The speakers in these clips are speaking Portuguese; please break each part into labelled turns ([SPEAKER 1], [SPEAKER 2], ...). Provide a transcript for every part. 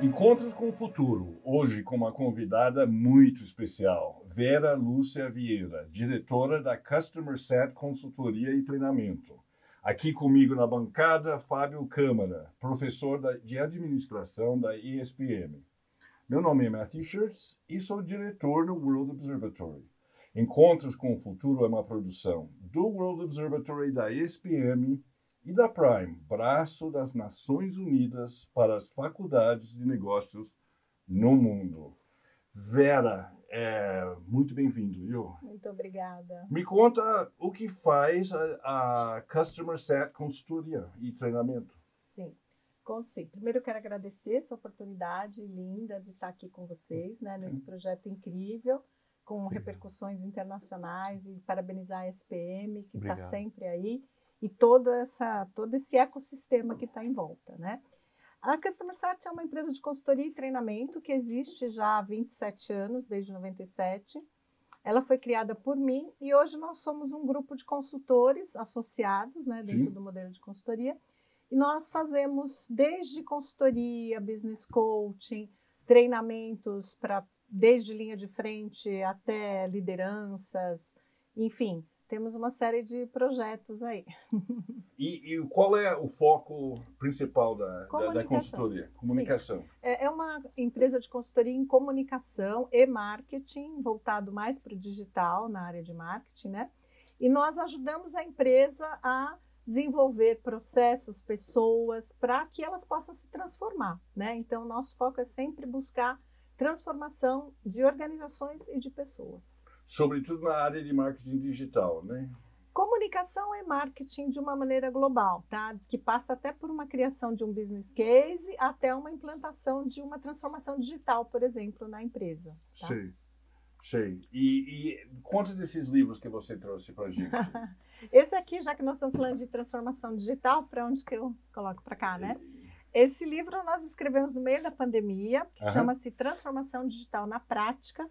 [SPEAKER 1] Encontros com o Futuro, hoje com uma convidada muito especial, Vera Lúcia Vieira, diretora da Customer Set Consultoria e Treinamento. Aqui comigo na bancada, Fábio Câmara, professor de administração da ESPM. Meu nome é Matthew Schurtz e sou diretor do World Observatory. Encontros com o Futuro é uma produção do World Observatory da ESPM e da Prime, braço das Nações Unidas para as faculdades de negócios no mundo. Vera, muito bem-vindo, viu?
[SPEAKER 2] Muito obrigada.
[SPEAKER 1] Me conta o que faz a Customer Set Consultoria e Treinamento.
[SPEAKER 2] Sim, conto sim. Primeiro eu quero agradecer essa oportunidade linda de estar aqui com vocês, né, nesse projeto incrível, com repercussões internacionais, e parabenizar a ESPM, que está sempre aí, e todo esse ecossistema que está em volta, né? A Customer Set é uma empresa de consultoria e treinamento que existe já há 27 anos, desde 97. Ela foi criada por mim e hoje nós somos um grupo de consultores associados, né, dentro do modelo de consultoria. E nós fazemos desde consultoria, business coaching, treinamentos desde linha de frente até lideranças, enfim. Temos uma série de projetos aí.
[SPEAKER 1] E qual é o foco principal da consultoria? Comunicação.
[SPEAKER 2] Sim. É uma empresa de consultoria em comunicação e marketing, voltado mais para o digital, na área de marketing, né? E nós ajudamos a empresa a desenvolver processos, pessoas, para que elas possam se transformar, né? Então, nosso foco é sempre buscar transformação de organizações e de pessoas.
[SPEAKER 1] Sobretudo na área de marketing digital, né?
[SPEAKER 2] Comunicação e marketing de uma maneira global, tá? Que passa até por uma criação de um business case até uma implantação de uma transformação digital, por exemplo, na empresa. Tá?
[SPEAKER 1] Sei. E conta desses livros que você trouxe para a gente.
[SPEAKER 2] Esse aqui, já que nós estamos falando de transformação digital, para onde que eu coloco para cá, né? Esse livro nós escrevemos no meio da pandemia, que chama-se Transformação Digital na Prática.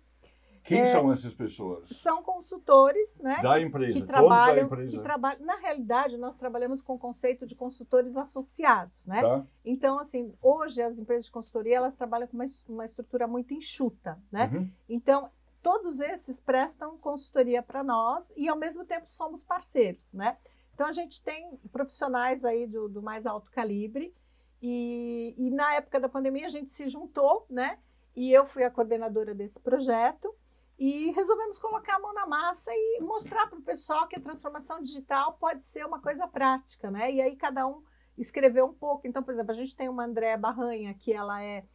[SPEAKER 1] Quem são essas pessoas?
[SPEAKER 2] São consultores, né?
[SPEAKER 1] Da empresa,
[SPEAKER 2] que trabalham,
[SPEAKER 1] todos da empresa.
[SPEAKER 2] Na realidade, nós trabalhamos com o conceito de consultores associados, né?
[SPEAKER 1] Tá.
[SPEAKER 2] Então, assim, hoje as empresas de consultoria, elas trabalham com uma estrutura muito enxuta, né? Então, todos esses prestam consultoria para nós e, ao mesmo tempo, somos parceiros, né? Então, a gente tem profissionais aí do mais alto calibre e na época da pandemia a gente se juntou, né? E eu fui a coordenadora desse projeto. E resolvemos colocar a mão na massa e mostrar para o pessoal que a transformação digital pode ser uma coisa prática, né? E aí cada um escreveu um pouco. Então, por exemplo, a gente tem uma Andréa Barranha, que ela é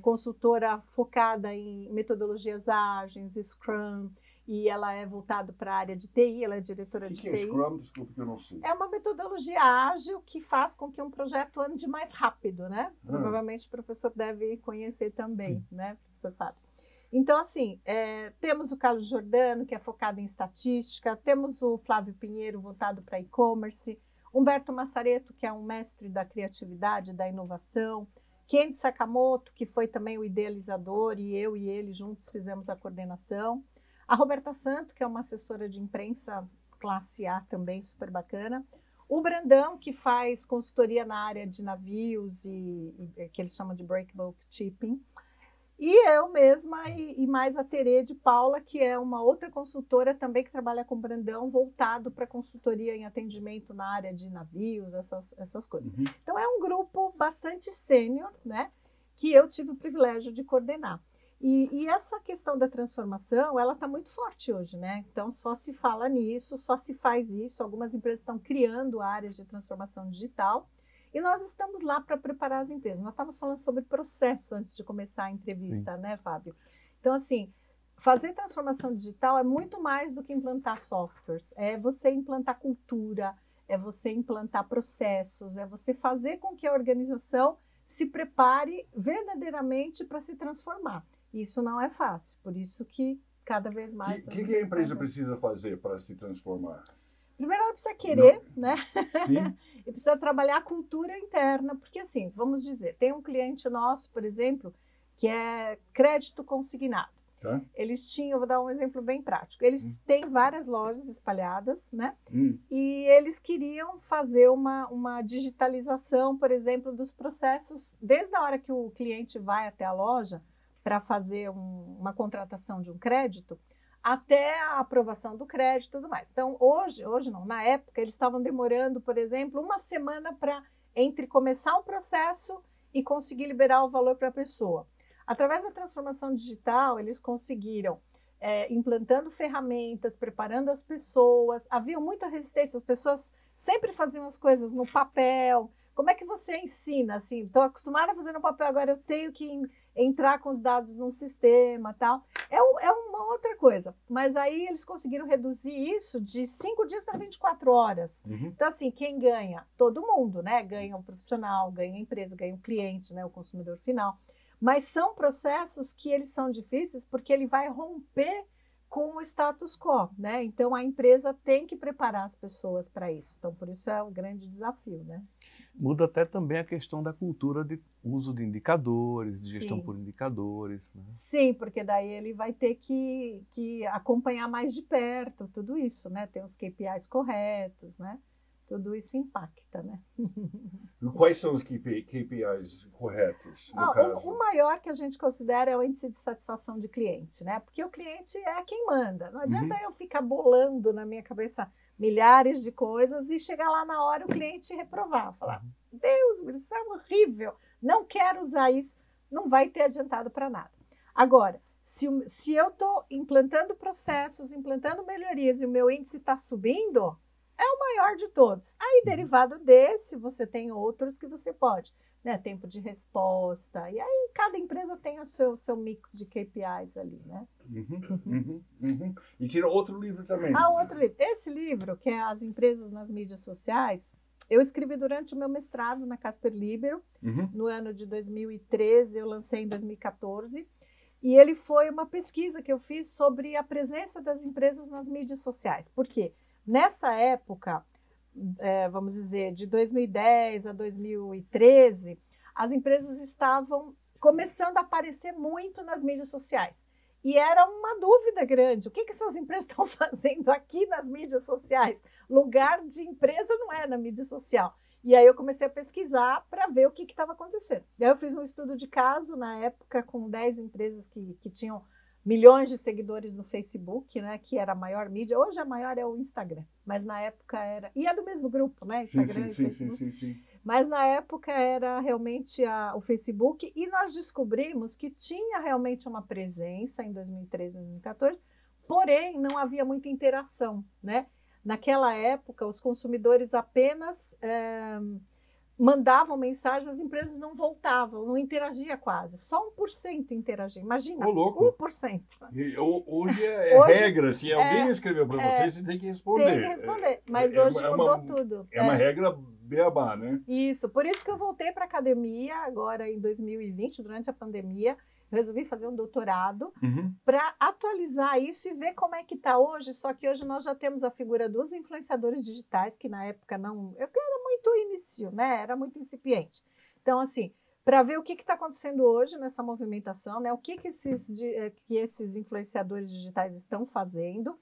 [SPEAKER 2] consultora focada em metodologias ágeis, Scrum, e ela é voltada para a área de TI, ela é diretora de TI.
[SPEAKER 1] O que é Scrum? Desculpa que eu não sei.
[SPEAKER 2] É uma metodologia ágil que faz com que um projeto ande mais rápido, né? Provavelmente o professor deve conhecer também, né, professor Fábio? Então, assim, temos o Carlos Giordano, que é focado em estatística, temos o Flávio Pinheiro, voltado para e-commerce, Humberto Massareto, que é um mestre da criatividade, da inovação, Kendi Sakamoto, que foi também o idealizador, e eu e ele juntos fizemos a coordenação, a Roberta Santo, que é uma assessora de imprensa classe A também, super bacana, o Brandão, que faz consultoria na área de navios e que eles chamam de breakbulk shipping, e eu mesma e mais a Terê de Paula, que é uma outra consultora também que trabalha com Brandão, voltado para consultoria em atendimento na área de navios, essas coisas. Então, é um grupo bastante sênior, né, que eu tive o privilégio de coordenar. E essa questão da transformação, ela está muito forte hoje, né? Então, só se fala nisso, só se faz isso. Algumas empresas estão criando áreas de transformação digital. E nós estamos lá para preparar as empresas. Nós estávamos falando sobre processo antes de começar a entrevista, né, Fábio? Então, assim, fazer transformação digital é muito mais do que implantar softwares. É você implantar cultura, é você implantar processos, é você fazer com que a organização se prepare verdadeiramente para se transformar. Isso não é fácil, por isso que cada vez mais...
[SPEAKER 1] O que a empresa precisa fazer para se transformar?
[SPEAKER 2] Primeiro, ela precisa querer, né?
[SPEAKER 1] Sim.
[SPEAKER 2] E precisa trabalhar a cultura interna, porque assim, vamos dizer, tem um cliente nosso, por exemplo, que é crédito consignado.
[SPEAKER 1] Tá.
[SPEAKER 2] Eles tinham, eu vou dar um exemplo bem prático, eles têm várias lojas espalhadas, né? E eles queriam fazer uma digitalização, por exemplo, dos processos, desde a hora que o cliente vai até a loja para fazer uma contratação de um crédito, até a aprovação do crédito e tudo mais. Então, hoje não, na época, eles estavam demorando, por exemplo, uma semana entre começar um processo e conseguir liberar o valor para a pessoa. Através da transformação digital, eles conseguiram, implantando ferramentas, preparando as pessoas. Havia muita resistência, as pessoas sempre faziam as coisas no papel. Como é que você ensina? Assim, estou acostumada a fazer no papel, agora eu tenho que entrar com os dados num sistema, tal. É uma outra coisa. Mas aí eles conseguiram reduzir isso de 5 dias para 24 horas. Então, assim, quem ganha? Todo mundo, né? Ganha o profissional, ganha a empresa, ganha o cliente, né? O consumidor final. Mas são processos que eles são difíceis porque ele vai romper com o status quo, né? Então, a empresa tem que preparar as pessoas para isso. Então, por isso é um grande desafio, né?
[SPEAKER 3] Muda até também a questão da cultura de uso de indicadores, de gestão
[SPEAKER 2] Sim.
[SPEAKER 3] por indicadores. Né?
[SPEAKER 2] Sim, porque daí ele vai ter que acompanhar mais de perto tudo isso, né? Ter os KPIs corretos, né? Tudo isso impacta, né?
[SPEAKER 1] E quais são os KPIs corretos, no caso?
[SPEAKER 2] O maior que a gente considera é o índice de satisfação de cliente, né? Porque o cliente é quem manda. Não adianta eu ficar bolando na minha cabeça milhares de coisas e chegar lá na hora o cliente reprovar, falar, Deus, isso é horrível, não quero usar isso, não vai ter adiantado para nada. Agora, se eu estou implantando processos, implantando melhorias e o meu índice está subindo, é o maior de todos. Aí, derivado desse, você tem outros que você pode, né? Tempo de resposta. E aí, cada empresa tem o seu mix de KPIs ali, né?
[SPEAKER 1] E tira outro livro também.
[SPEAKER 2] Outro livro. Esse livro, que é As Empresas nas Mídias Sociais, eu escrevi durante o meu mestrado na Casper Libero, no ano de 2013, eu lancei em 2014. E ele foi uma pesquisa que eu fiz sobre a presença das empresas nas mídias sociais. Por quê? Nessa época, vamos dizer, de 2010 a 2013, as empresas estavam começando a aparecer muito nas mídias sociais. E era uma dúvida grande. O que essas empresas estão fazendo aqui nas mídias sociais? Lugar de empresa não é na mídia social. E aí eu comecei a pesquisar para ver o que estava acontecendo. E aí eu fiz um estudo de caso, na época, com 10 empresas que tinham milhões de seguidores no Facebook, né, que era a maior mídia. Hoje a maior é o Instagram, mas na época era... E é do mesmo grupo, né, Instagram e Facebook.
[SPEAKER 1] Sim.
[SPEAKER 2] Mas na época era realmente o Facebook, e nós descobrimos que tinha realmente uma presença em 2013, 2014, porém não havia muita interação, né? Naquela época, os consumidores apenas mandavam mensagens, as empresas não voltavam, não interagia quase. Só 1% interagia. Imagina, 1%.
[SPEAKER 1] Hoje é regra. Se alguém escreveu para você tem que responder.
[SPEAKER 2] Tem que responder. Mas hoje mudou tudo.
[SPEAKER 1] É uma regra beabá, né?
[SPEAKER 2] Isso. Por isso que eu voltei para a academia agora em 2020, durante a pandemia. Eu resolvi fazer um doutorado para atualizar isso e ver como é que está hoje. Só que hoje nós já temos a figura dos influenciadores digitais, que na época não... Era muito início, né? Era muito incipiente. Então, assim, para ver o que está acontecendo hoje nessa movimentação, né? O que esses influenciadores digitais estão fazendo.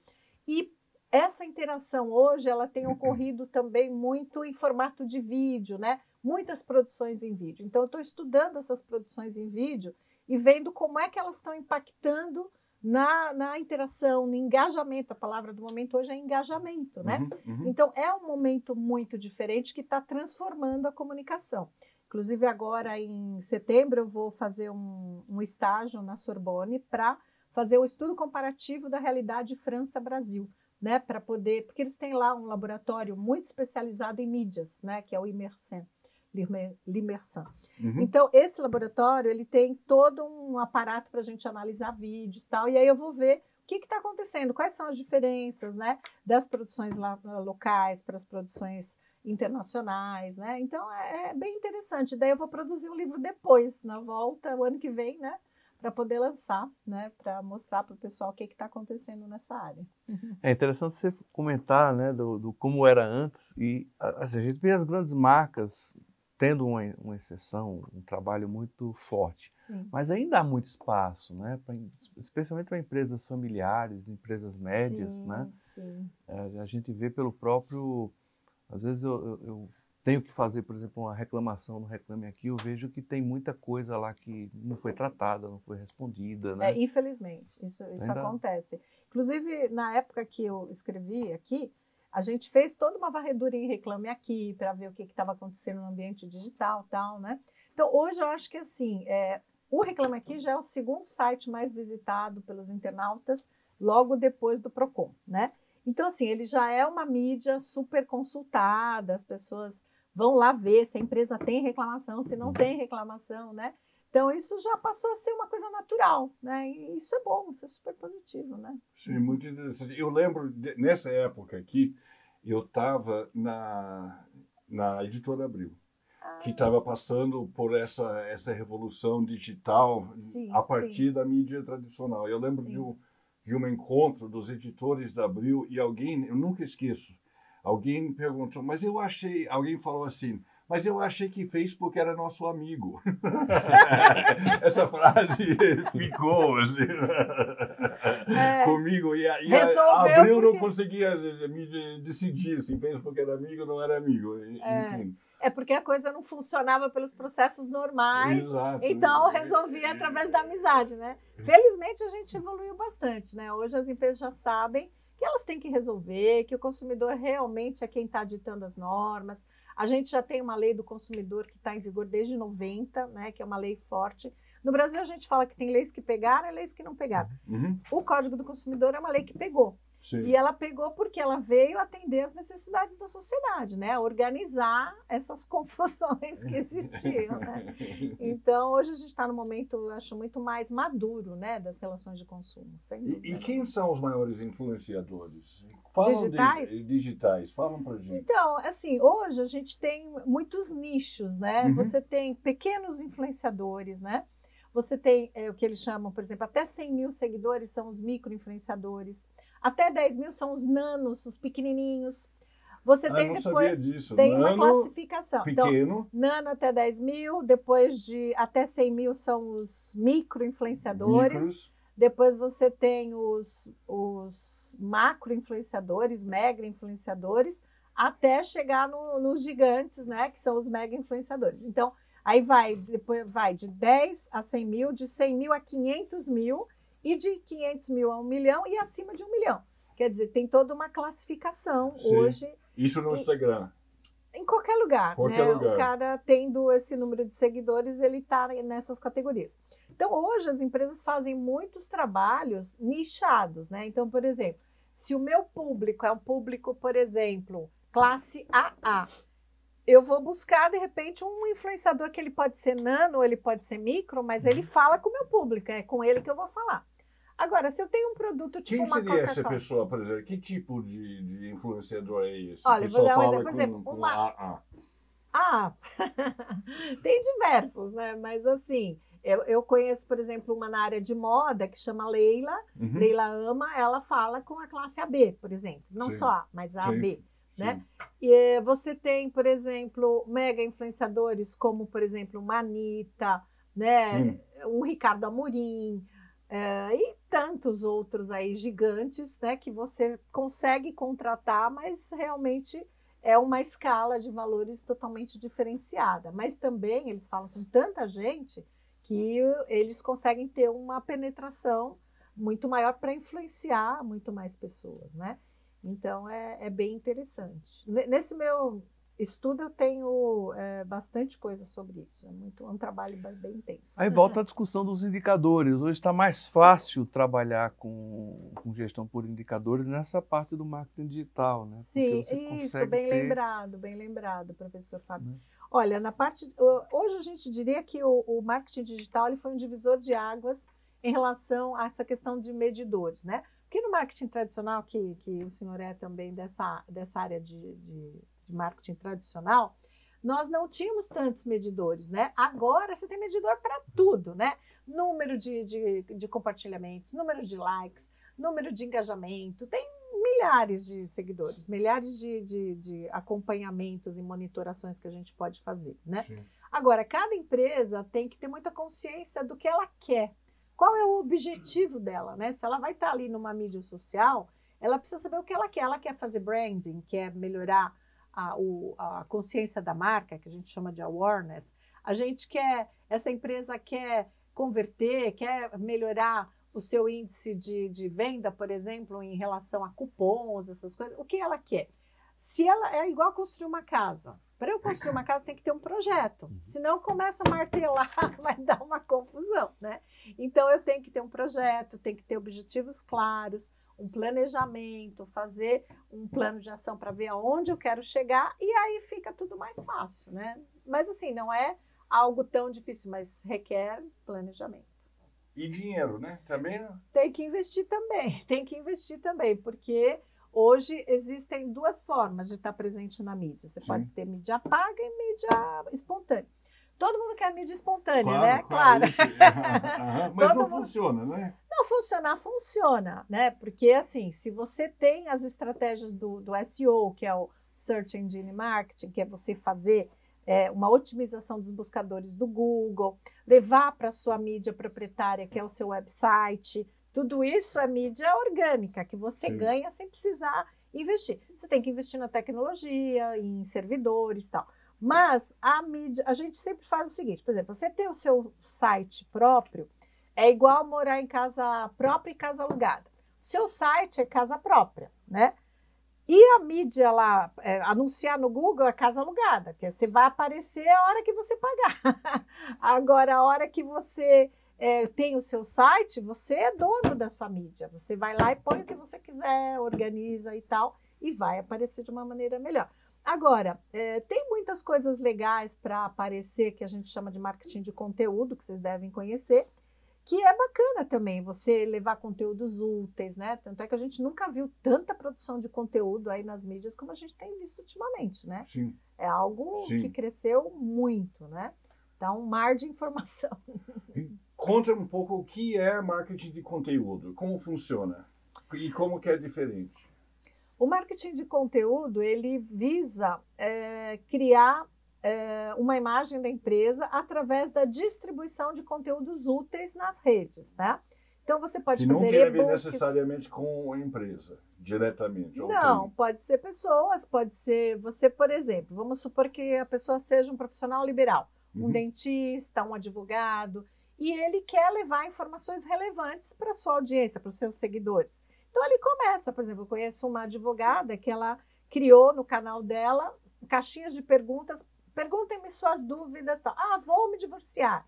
[SPEAKER 2] E essa interação hoje, ela tem ocorrido também muito em formato de vídeo, né? Muitas produções em vídeo. Então, eu estou estudando essas produções em vídeo e vendo como é que elas estão impactando na interação, no engajamento. A palavra do momento hoje é engajamento, né? Então, é um momento muito diferente que está transformando a comunicação. Inclusive, agora em setembro, eu vou fazer um estágio na Sorbonne para fazer um estudo comparativo da realidade França-Brasil, né? Para poder... Porque eles têm lá um laboratório muito especializado em mídias, né? Que é o Imersen. Então, esse laboratório, ele tem todo um aparato para a gente analisar vídeos e tal, e aí eu vou ver o que está acontecendo, quais são as diferenças, né, das produções locais para as produções internacionais, né, então é bem interessante. Daí eu vou produzir um livro depois, na volta, o ano que vem, né, para poder lançar, né, para mostrar para o pessoal o que está acontecendo nessa área.
[SPEAKER 3] É interessante você comentar, né, do como era antes, e assim, a gente vê as grandes marcas tendo uma exceção, um trabalho muito forte.
[SPEAKER 2] Sim.
[SPEAKER 3] Mas ainda há muito espaço, né? Especialmente para empresas familiares, empresas médias,
[SPEAKER 2] Sim,
[SPEAKER 3] né?
[SPEAKER 2] sim.
[SPEAKER 3] A gente vê pelo próprio... Às vezes eu tenho que fazer, por exemplo, uma reclamação no Reclame Aqui, eu vejo que tem muita coisa lá que não foi tratada, não foi respondida, né?
[SPEAKER 2] Infelizmente, isso
[SPEAKER 3] Ainda...
[SPEAKER 2] acontece. Inclusive, na época que eu escrevi aqui, a gente fez toda uma varredura em Reclame Aqui para ver o que estava acontecendo no ambiente digital, tal, né? Então, hoje eu acho que assim, o Reclame Aqui já é o segundo site mais visitado pelos internautas, logo depois do Procon, né? Então, assim, ele já é uma mídia super consultada, as pessoas vão lá ver se a empresa tem reclamação, se não tem reclamação, né? Então, isso já passou a ser uma coisa natural, né? E isso é bom, isso é super positivo, né?
[SPEAKER 1] Sim, muito interessante. Eu lembro, nessa época aqui, eu estava na Editora Abril, que estava passando por essa revolução digital
[SPEAKER 2] sim,
[SPEAKER 1] a partir
[SPEAKER 2] sim.
[SPEAKER 1] da mídia tradicional. Eu lembro
[SPEAKER 2] Sim.
[SPEAKER 1] de um encontro dos editores da Abril e alguém, eu nunca esqueço, alguém perguntou, alguém falou assim, mas eu achei que Facebook era nosso amigo. Essa frase ficou assim, comigo. E a Abril não conseguia me decidir se Facebook era amigo ou não era amigo. Enfim.
[SPEAKER 2] É porque a coisa não funcionava pelos processos normais,
[SPEAKER 1] Exato.
[SPEAKER 2] Então resolvia através da amizade, né? Felizmente a gente evoluiu bastante, né? Hoje as empresas já sabem que elas têm que resolver, que o consumidor realmente é quem está ditando as normas. A gente já tem uma lei do consumidor que está em vigor desde 90, né? Que é uma lei forte. No Brasil a gente fala que tem leis que pegaram e leis que não pegaram.
[SPEAKER 1] Uhum.
[SPEAKER 2] O Código do Consumidor é uma lei que pegou.
[SPEAKER 1] Sim.
[SPEAKER 2] E ela pegou porque ela veio atender as necessidades da sociedade, né? Organizar essas confusões que existiam, né? Então, hoje a gente está no momento, eu acho, muito mais maduro, né? Das relações de consumo, sem dúvida.
[SPEAKER 1] E quem são os maiores influenciadores?
[SPEAKER 2] Digitais?
[SPEAKER 1] Digitais, falam pra gente.
[SPEAKER 2] Então, assim, hoje a gente tem muitos nichos, né?
[SPEAKER 1] Uhum.
[SPEAKER 2] Você tem pequenos influenciadores, né? Você tem o que eles chamam, por exemplo, até 100 mil seguidores são os micro-influenciadores. Até 10 mil são os nanos, os pequenininhos. Você tem depois
[SPEAKER 1] disso.
[SPEAKER 2] Tem
[SPEAKER 1] Nano,
[SPEAKER 2] uma classificação.
[SPEAKER 1] Pequeno.
[SPEAKER 2] Então, nano até 10 mil, depois de até 100 mil são os micro-influenciadores. Depois você tem os macro-influenciadores, mega-influenciadores, até chegar nos gigantes, né? Que são os mega-influenciadores. Então, aí depois vai de 10 a 100 mil, de 100 mil a 500 mil, e de 500 mil a 1 milhão e acima de 1 milhão. Quer dizer, tem toda uma classificação. Sim. Hoje.
[SPEAKER 1] Isso no Instagram?
[SPEAKER 2] Em qualquer lugar.
[SPEAKER 1] Qualquer lugar.
[SPEAKER 2] O cara tendo esse número de seguidores, ele está nessas categorias. Então, hoje, as empresas fazem muitos trabalhos nichados, né? Então, por exemplo, se o meu público é um público, por exemplo, classe AA, eu vou buscar, de repente, um influenciador que ele pode ser nano, ele pode ser micro, mas ele fala com o meu público, é com ele que eu vou falar. Agora, se eu tenho um produto tipo uma Coca-Cola...
[SPEAKER 1] Quem seria essa pessoa, por exemplo? Que tipo de influenciador é esse?
[SPEAKER 2] Olha,
[SPEAKER 1] que
[SPEAKER 2] vou dar um
[SPEAKER 1] fala
[SPEAKER 2] exemplo. Por exemplo,
[SPEAKER 1] com AA?
[SPEAKER 2] Tem diversos, né? Mas assim, eu conheço, por exemplo, uma na área de moda que chama Leila.
[SPEAKER 1] Uhum.
[SPEAKER 2] Leila Ama, ela fala com a classe AB, por exemplo. Não
[SPEAKER 1] Sim.
[SPEAKER 2] só A, mas a
[SPEAKER 1] Sim.
[SPEAKER 2] B. Né?
[SPEAKER 1] Sim.
[SPEAKER 2] E você tem, por exemplo, mega influenciadores como, por exemplo, uma Anitta, né?
[SPEAKER 1] Sim.
[SPEAKER 2] Um Ricardo Amorim, e tantos outros aí gigantes, né? Que você consegue contratar, mas realmente é uma escala de valores totalmente diferenciada. Mas também eles falam com tanta gente que eles conseguem ter uma penetração muito maior para influenciar muito mais pessoas, né? Então, é bem interessante. Nesse meu estudo, eu tenho bastante coisa sobre isso. É um trabalho bem intenso.
[SPEAKER 3] Aí volta a discussão dos indicadores. Hoje está mais fácil trabalhar com gestão por indicadores nessa parte do marketing digital, né?
[SPEAKER 2] Sim, isso, bem lembrado, professor Fábio. Olha, hoje a gente diria que o marketing digital ele foi um divisor de águas em relação a essa questão de medidores, né? Porque no marketing tradicional, que o senhor é também dessa área de marketing tradicional, nós não tínhamos tantos medidores, né? Agora você tem medidor para tudo, né? Número de compartilhamentos, número de likes, número de engajamento, tem milhares de seguidores, milhares de acompanhamentos e monitorações que a gente pode fazer, né?
[SPEAKER 1] Sim.
[SPEAKER 2] Agora, cada empresa tem que ter muita consciência do que ela quer. Qual é o objetivo dela, né? Se ela vai estar ali numa mídia social, ela precisa saber o que ela quer. Ela quer fazer branding, quer melhorar a consciência da marca, que a gente chama de awareness. Essa empresa quer converter, quer melhorar o seu índice de venda, por exemplo, em relação a cupons, essas coisas. O que ela quer? Se ela é igual construir uma casa. Para eu construir uma casa tem que ter um projeto. Senão começa a martelar, vai dar uma confusão, né? Então eu tenho que ter um projeto, tenho que ter objetivos claros, um planejamento, fazer um plano de ação para ver aonde eu quero chegar e aí fica tudo mais fácil, né? Mas assim, não é algo tão difícil, mas requer planejamento.
[SPEAKER 1] E dinheiro, né? Também não?
[SPEAKER 2] Tem que investir também, porque hoje existem duas formas de estar presente na mídia. Você pode ter mídia paga e mídia espontânea. Todo mundo quer mídia espontânea, né? Claro.
[SPEAKER 1] Mas não funciona, né?
[SPEAKER 2] Não, funciona, né? Porque, assim, se você tem as estratégias do SEO, que é o Search Engine Marketing, que é você fazer uma otimização dos buscadores do Google, levar para a sua mídia proprietária, que é o seu website, tudo isso é mídia orgânica, que você ganha sem precisar investir. Você tem que investir na tecnologia, em servidores e tal. Mas a mídia, a gente sempre faz o seguinte, por exemplo, você ter o seu site próprio é igual morar em casa própria e casa alugada. Seu site é casa própria, né? E a mídia lá, anunciar no Google é casa alugada, que você vai aparecer a hora que você pagar. Agora, a hora que você tem o seu site, você é dono da sua mídia. Você vai lá e põe o que você quiser, organiza e tal, e vai aparecer de uma maneira melhor. Agora, tem muitas coisas legais para aparecer, que a gente chama de marketing de conteúdo, que vocês devem conhecer, que é bacana também, você levar conteúdos úteis, né? Tanto é que a gente nunca viu tanta produção de conteúdo aí nas mídias como a gente tem visto ultimamente, né?
[SPEAKER 1] Sim.
[SPEAKER 2] É algo que cresceu muito, né? Dá um mar de informação.
[SPEAKER 1] Conta um pouco o que é marketing de conteúdo, como funciona e como que é diferente.
[SPEAKER 2] O marketing de conteúdo, ele visa criar uma imagem da empresa através da distribuição de conteúdos úteis nas redes, tá? Então, você pode fazer
[SPEAKER 1] e não tem a ver necessariamente com a empresa, diretamente.
[SPEAKER 2] Não, pode ser pessoas, pode ser você, por exemplo, vamos supor que a pessoa seja um profissional liberal, um dentista, um advogado, e ele quer levar informações relevantes para a sua audiência, para os seus seguidores. Então, ele começa, por exemplo, eu conheço uma advogada que ela criou no canal dela caixinhas de perguntas, perguntem-me suas dúvidas, tal. Vou me divorciar.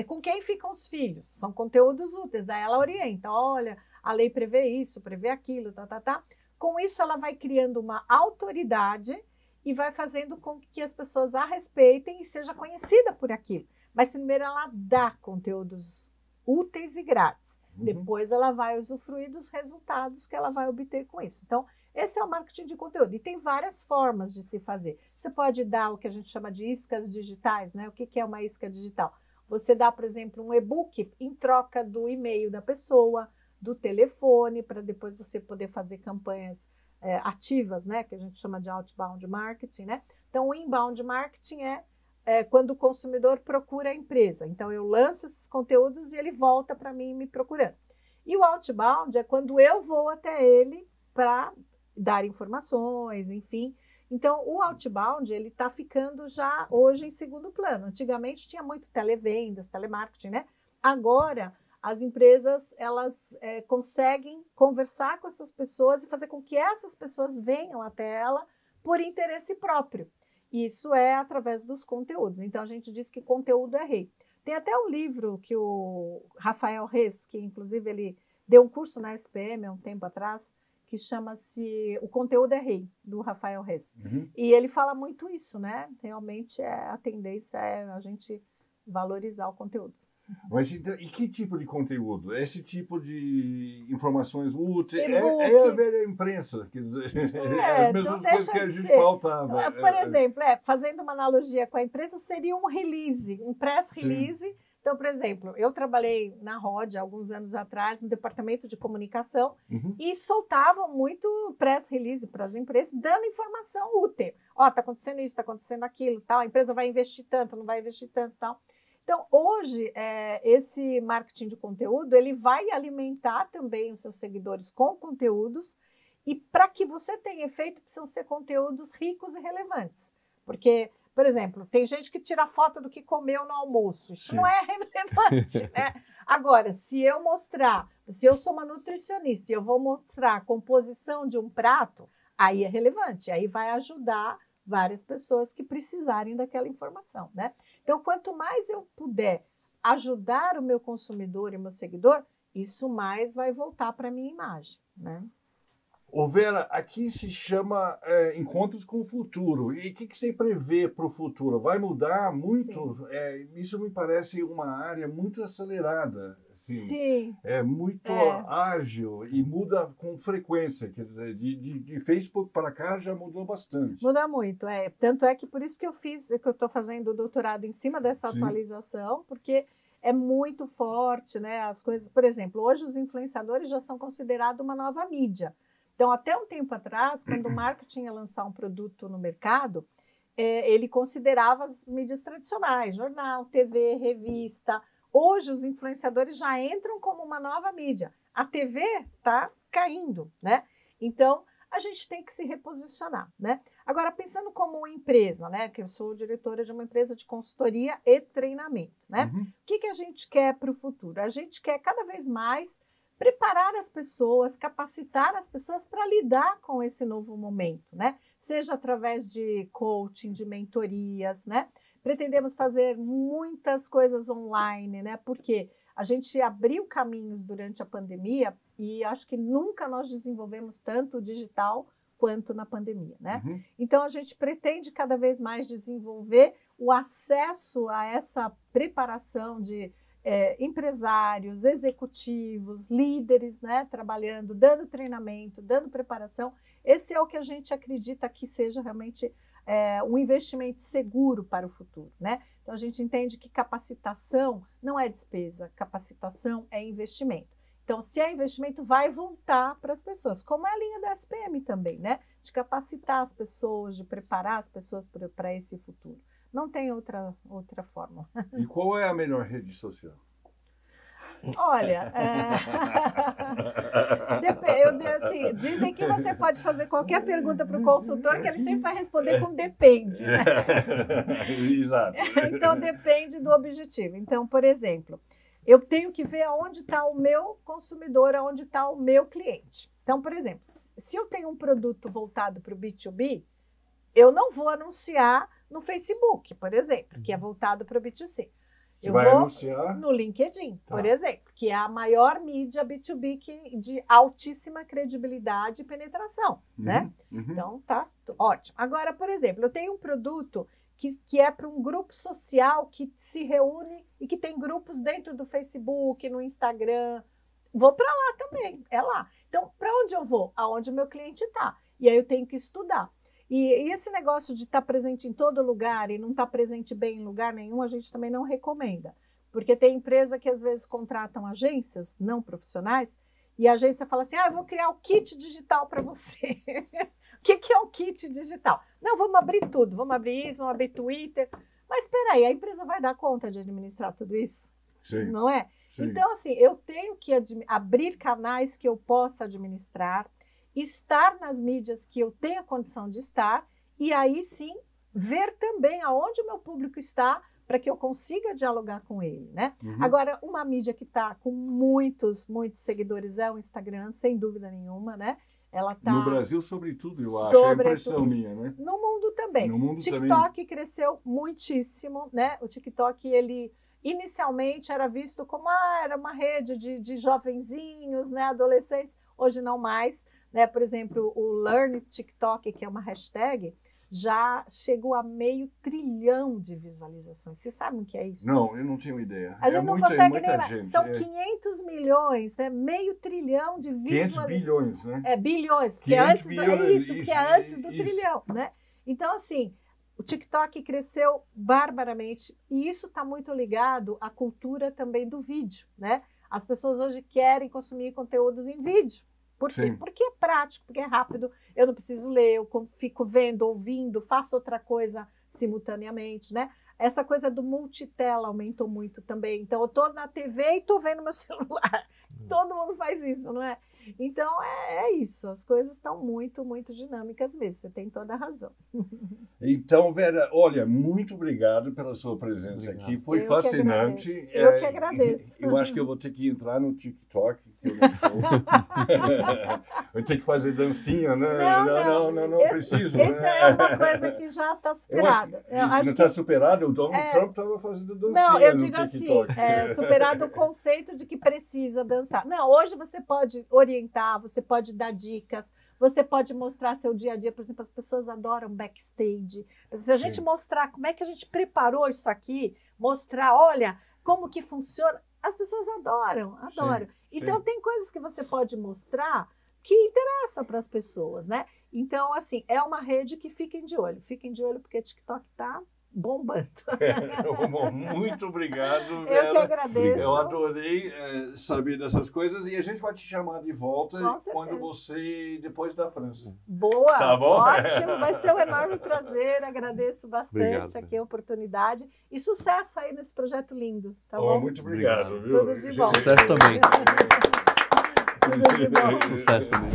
[SPEAKER 2] Com quem ficam os filhos? São conteúdos úteis, daí ela orienta, olha, a lei prevê isso, prevê aquilo, tá. Com isso, ela vai criando uma autoridade e vai fazendo com que as pessoas a respeitem e seja conhecida por aquilo. Mas primeiro ela dá conteúdos úteis e grátis. Depois ela vai usufruir dos resultados que ela vai obter com isso. Então, esse é o marketing de conteúdo. E tem várias formas de se fazer. Você pode dar o que a gente chama de iscas digitais, né? O que é uma isca digital? Você dá, por exemplo, um e-book em troca do e-mail da pessoa, do telefone, para depois você poder fazer campanhas ativas, né? Que a gente chama de outbound marketing, né? Então, o inbound marketing é quando o consumidor procura a empresa. Então, eu lanço esses conteúdos e ele volta para mim me procurando. E o outbound é quando eu vou até ele para dar informações, enfim. Então, o outbound, ele está ficando já hoje em segundo plano. Antigamente tinha muito televendas, telemarketing, né? Agora, as empresas, elas conseguem conversar com essas pessoas e fazer com que essas pessoas venham até ela por interesse próprio. Isso é através dos conteúdos. Então, a gente diz que conteúdo é rei. Tem até um livro que o Rafael Reis, que inclusive ele deu um curso na SPM há um tempo atrás, que chama-se O Conteúdo é Rei, do Rafael Reis. E ele fala muito isso, né? Realmente a tendência é a gente valorizar o conteúdo.
[SPEAKER 1] Mas então, e que tipo de conteúdo? Esse tipo de informações úteis é a velha imprensa, quer dizer, as mesmas coisas que a gente pautava.
[SPEAKER 2] Por exemplo, fazendo uma analogia com a imprensa, seria um release, um press release. Então, por exemplo, eu trabalhei na Rod alguns anos atrás, no departamento de comunicação, e soltavam muito press release para as empresas, dando informação útil. Ó, está acontecendo isso, está acontecendo aquilo, tal, a empresa vai investir tanto, não vai investir tanto, tal. Então, hoje, esse marketing de conteúdo, ele vai alimentar também os seus seguidores com conteúdos, e para que você tenha efeito, precisam ser conteúdos ricos e relevantes. Porque, por exemplo, tem gente que tira foto do que comeu no almoço. Isso não é relevante, né? Agora, se eu sou uma nutricionista e eu vou mostrar a composição de um prato, aí é relevante, aí vai ajudar várias pessoas que precisarem daquela informação, né? Então, quanto mais eu puder ajudar o meu consumidor e o meu seguidor, isso mais vai voltar para a minha imagem, né?
[SPEAKER 1] Ô Vera, aqui se chama Encontros com o Futuro. E o que você prevê para o futuro? Vai mudar muito? Isso me parece uma área muito acelerada. Assim,
[SPEAKER 2] sim.
[SPEAKER 1] É muito ágil e muda com frequência. Quer dizer, de Facebook para cá já mudou bastante.
[SPEAKER 2] Muda muito, Tanto é que por isso que eu estou fazendo o doutorado em cima dessa atualização, porque é muito forte, né? As coisas, por exemplo, hoje os influenciadores já são considerados uma nova mídia. Então, até um tempo atrás, quando o marketing ia lançar um produto no mercado, ele considerava as mídias tradicionais, jornal, TV, revista. Hoje, os influenciadores já entram como uma nova mídia. A TV está caindo, né? Então, a gente tem que se reposicionar, né? Agora, pensando como empresa, né? Que eu sou diretora de uma empresa de consultoria e treinamento, né? O que a gente quer para o futuro? A gente quer cada vez mais preparar as pessoas, capacitar as pessoas para lidar com esse novo momento, né? Seja através de coaching, de mentorias, né? Pretendemos fazer muitas coisas online, né? Porque a gente abriu caminhos durante a pandemia e acho que nunca nós desenvolvemos tanto o digital quanto na pandemia, né? Então, a gente pretende cada vez mais desenvolver o acesso a essa preparação de empresários, executivos, líderes, né, trabalhando, dando treinamento, dando preparação. Esse é o que a gente acredita que seja realmente um investimento seguro para o futuro, né? Então, a gente entende que capacitação não é despesa, capacitação é investimento. Então, se é investimento, vai voltar para as pessoas, como é a linha da SPM também, né? De capacitar as pessoas, de preparar as pessoas para esse futuro. Não tem outra forma.
[SPEAKER 1] E qual é a melhor rede social?
[SPEAKER 2] Olha, assim, dizem que você pode fazer qualquer pergunta para o consultor que ele sempre vai responder com depende. Né?
[SPEAKER 1] Exato.
[SPEAKER 2] Então, depende do objetivo. Então, por exemplo, eu tenho que ver aonde está o meu consumidor, aonde está o meu cliente. Então, por exemplo, se eu tenho um produto voltado para o B2B, eu não vou anunciar no Facebook, por exemplo, que é voltado para o B2C.
[SPEAKER 1] Eu vou anunciar
[SPEAKER 2] no LinkedIn, por exemplo, que é a maior mídia B2B de altíssima credibilidade e penetração, né? Então, tá ótimo. Agora, por exemplo, eu tenho um produto que é para um grupo social que se reúne e que tem grupos dentro do Facebook, no Instagram. Vou para lá também, é lá. Então, para onde eu vou? Aonde o meu cliente está. E aí eu tenho que estudar. E esse negócio de estar presente em todo lugar e não estar presente bem em lugar nenhum, a gente também não recomenda. Porque tem empresa que às vezes contratam agências não profissionais e a agência fala assim, eu vou criar o kit digital para você. O que é o kit digital? Não, vamos abrir tudo, vamos abrir isso, vamos abrir Twitter. Mas espera aí, a empresa vai dar conta de administrar tudo isso?
[SPEAKER 1] Sim.
[SPEAKER 2] Não é?
[SPEAKER 1] Sim.
[SPEAKER 2] Então, assim, eu tenho que abrir canais que eu possa administrar, estar nas mídias que eu tenho a condição de estar e aí sim ver também aonde o meu público está para que eu consiga dialogar com ele, né? Agora, uma mídia que está com muitos seguidores é o Instagram, sem dúvida nenhuma, né? Ela tá
[SPEAKER 1] no Brasil, sobretudo, eu acho, é impressão minha, né?
[SPEAKER 2] No mundo também.
[SPEAKER 1] No mundo
[SPEAKER 2] TikTok
[SPEAKER 1] também.
[SPEAKER 2] Cresceu muitíssimo, né? O TikTok, ele inicialmente era visto como era uma rede de jovenzinhos, né? Adolescentes, hoje não mais. Né? Por exemplo, o Learn TikTok, que é uma hashtag, já chegou a 500 bilhão de visualizações. Vocês sabem o que é isso?
[SPEAKER 1] Não, eu não tenho ideia.
[SPEAKER 2] A gente não consegue nem... São 500 milhões, né? 500 bilhão de visualizações.
[SPEAKER 1] 500 bilhões, né?
[SPEAKER 2] Bilhões, que é antes do trilhão, né? Então, assim, O TikTok cresceu barbaramente e isso está muito ligado à cultura também do vídeo, né? As pessoas hoje querem consumir conteúdos em vídeo. Por quê?
[SPEAKER 1] Sim.
[SPEAKER 2] Porque é prático, porque é rápido, eu não preciso ler, eu fico vendo, ouvindo, faço outra coisa simultaneamente, né? Essa coisa do multitela aumentou muito também. Então, eu estou na TV e estou vendo meu celular. Todo mundo faz isso, não é? Então, é isso. As coisas estão muito, muito dinâmicas mesmo. Você tem toda a razão.
[SPEAKER 1] Então, Vera, olha, muito obrigado pela sua presença aqui. Foi fascinante.
[SPEAKER 2] Eu que agradeço.
[SPEAKER 1] Eu acho que eu vou ter que entrar no TikTok. Que eu não tô. Eu tenho que fazer dancinha, né? Não preciso.
[SPEAKER 2] Essa é uma coisa que já está superada.
[SPEAKER 1] Não está superado? O Donald Trump estava fazendo dancinha
[SPEAKER 2] não, eu
[SPEAKER 1] no
[SPEAKER 2] digo
[SPEAKER 1] TikTok.
[SPEAKER 2] assim, superado o conceito de que precisa dançar. Não, hoje você pode orientar, você pode dar dicas, você pode mostrar seu dia a dia. Por exemplo, as pessoas adoram backstage. Se a gente mostrar como é que a gente preparou isso aqui, mostrar, olha, como que funciona, as pessoas adoram. Então, tem coisas que você pode mostrar que interessam para as pessoas, né? Então, assim, é uma rede que fiquem de olho porque o TikTok está bombando.
[SPEAKER 1] Muito obrigado, Vera.
[SPEAKER 2] Eu que agradeço.
[SPEAKER 1] Eu adorei saber dessas coisas e a gente vai te chamar de volta quando você depois da França.
[SPEAKER 2] Boa,
[SPEAKER 1] tá bom?
[SPEAKER 2] Ótimo, vai ser um enorme prazer, agradeço bastante aqui a oportunidade e sucesso aí nesse projeto lindo, tá bom?
[SPEAKER 1] Muito obrigado. Viu?
[SPEAKER 2] Tudo de bom.
[SPEAKER 3] Sucesso também.
[SPEAKER 2] Tudo de bom.
[SPEAKER 3] Sucesso também.